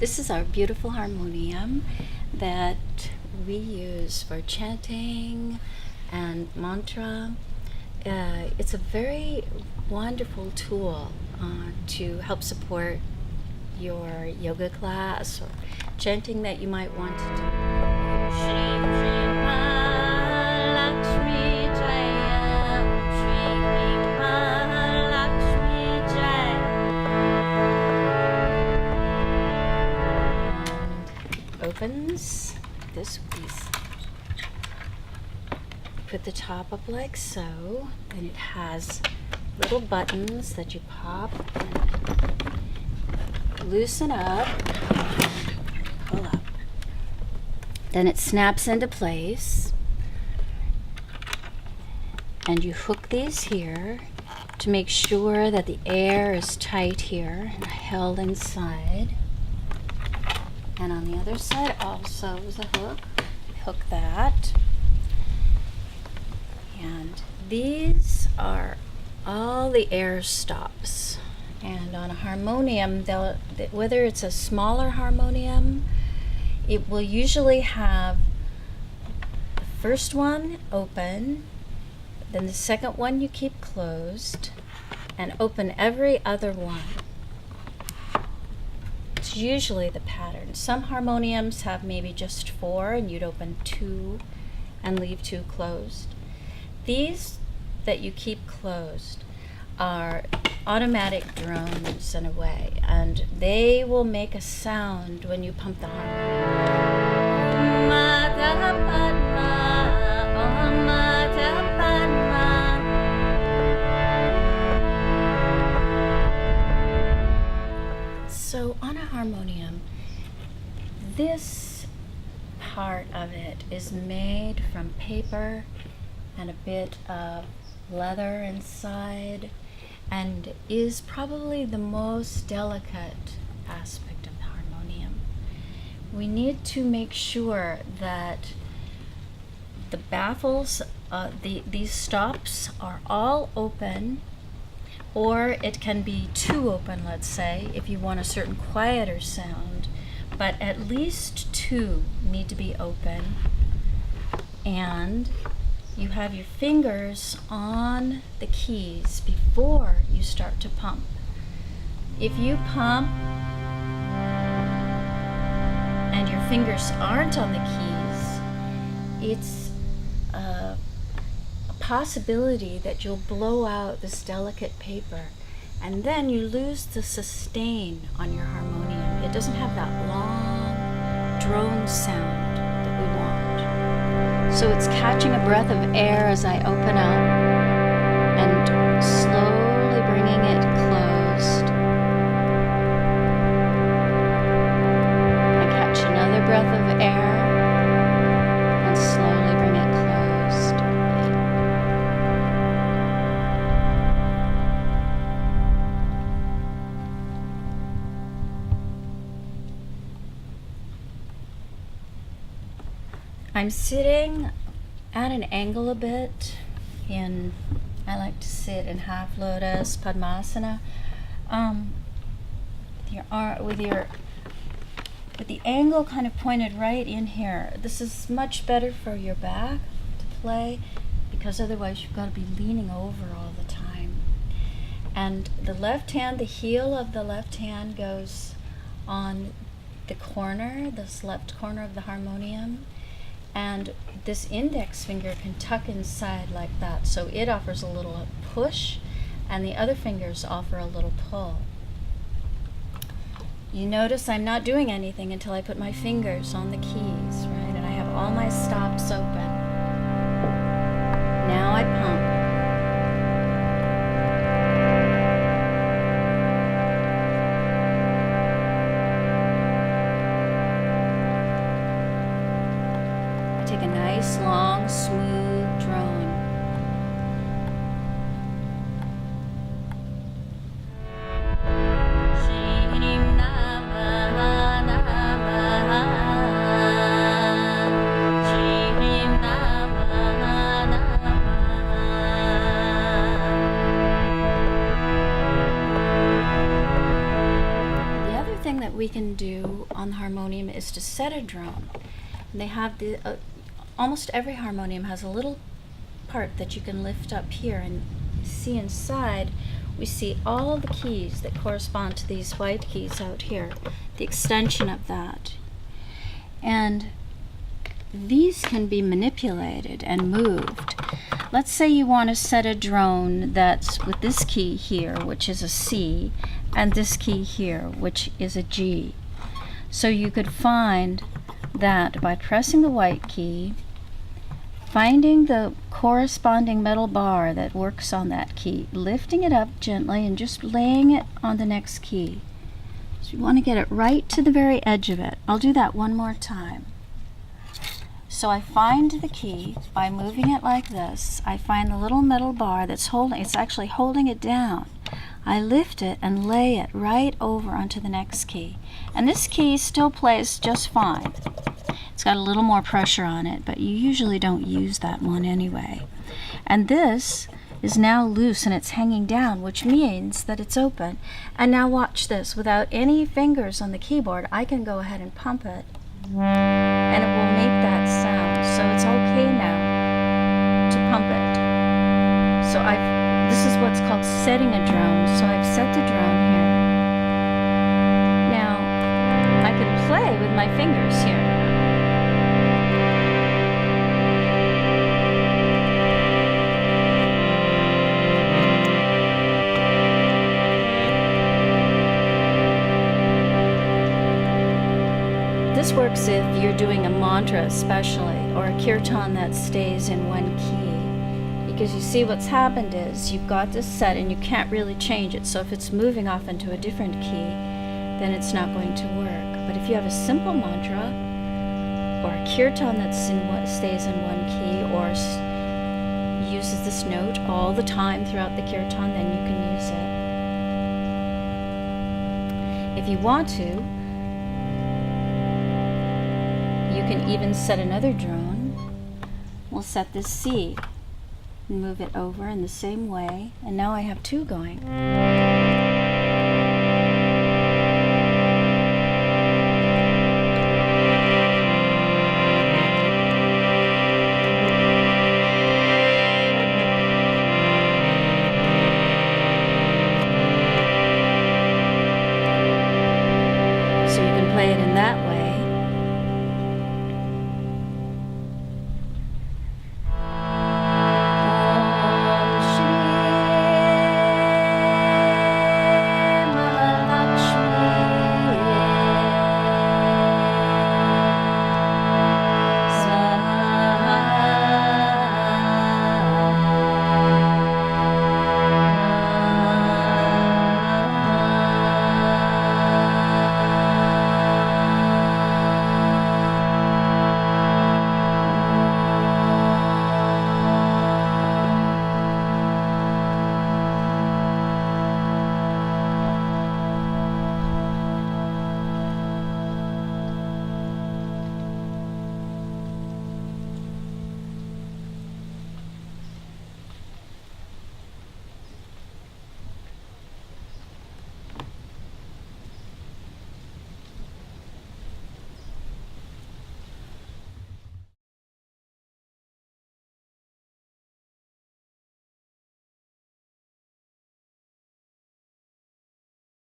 This is our beautiful harmonium that we use for chanting and mantra. It's a very wonderful tool to help support your yoga class or chanting that you might want to do. Om Shri Shri Mahalakshmi Jaya. Om Shri Mahalakshmi Jaya. And opens this piece. Put the top up like so, and it has little buttons that you pop and loosen up, pull up. Then it snaps into place, and you hook these here to make sure that the air is tight here and held inside. And on the other side also is a hook. Hook that. And these are all the air stops. And on a harmonium, whether it's a smaller harmonium, it will usually have the first one open, then the second one you keep closed, and open every other one. It's usually the pattern. Some harmoniums have maybe just 4, and you'd open 2 and leave 2 closed. These that you keep closed are automatic drones in a way, and they will make a sound when you pump the harmonium. So on a harmonium, this part of it is made from paper and a bit of leather inside, and is probably the most delicate aspect of the harmonium. We need to make sure that the baffles, these stops are all open, or it can be 2 open, let's say, if you want a certain quieter sound, but at least 2 need to be open, and you have your fingers on the keys before you start to pump. If you pump and your fingers aren't on the keys, it's a possibility that you'll blow out this delicate paper, and then you lose the sustain on your harmonium. It doesn't have that long drone sound that we want. So it's catching a breath of air as I open up and slowly bringing it closed. I catch another breath of air and slowly bring it closed. I'm sitting at an angle a bit. I like to sit in half lotus, Padmasana, with the angle kind of pointed right in here. This is much better for your back to play, because otherwise you've got to be leaning over all the time. And the left hand, the heel of the left hand goes on the corner, this left corner of the harmonium. And this index finger can tuck inside like that, so it offers a little push, and the other fingers offer a little pull. You notice I'm not doing anything until I put my fingers on the keys, right? And I have all my stops open. Now I pump. Take a nice, long, smooth drone. we can do on the harmonium is to set a drone. And they have almost every harmonium has a little part that you can lift up here and see inside. We see all the keys that correspond to these white keys out here, the extension of that. And these can be manipulated and moved. Let's say you want to set a drone that's with this key here, which is a C, and this key here, which is a G. So you could find that by pressing the white key, finding the corresponding metal bar that works on that key, lifting it up gently and just laying it on the next key. So you want to get it right to the very edge of it. I'll do that one more time. So I find the key by moving it like this. I find the little metal bar that's it's actually holding it down. I lift it and lay it right over onto the next key. And this key still plays just fine. It's got a little more pressure on it, but you usually don't use that one anyway. And this is now loose and it's hanging down, which means that it's open. And now watch this. Without any fingers on the keyboard, I can go ahead and pump it, and it will make that sound. So it's okay now to pump it. So this is what's called setting a drone. So I've set the drone here. Now I can play with my fingers here. This works if you're doing a mantra especially, or a kirtan that stays in one key. Because you see what's happened is you've got this set and you can't really change it. So if it's moving off into a different key, then it's not going to work. But if you have a simple mantra, or a kirtan that stays in one key, or uses this note all the time throughout the kirtan, then you can use it. If you want to, you can even set another drone. We'll set this C and move it over in the same way, and now I have two going.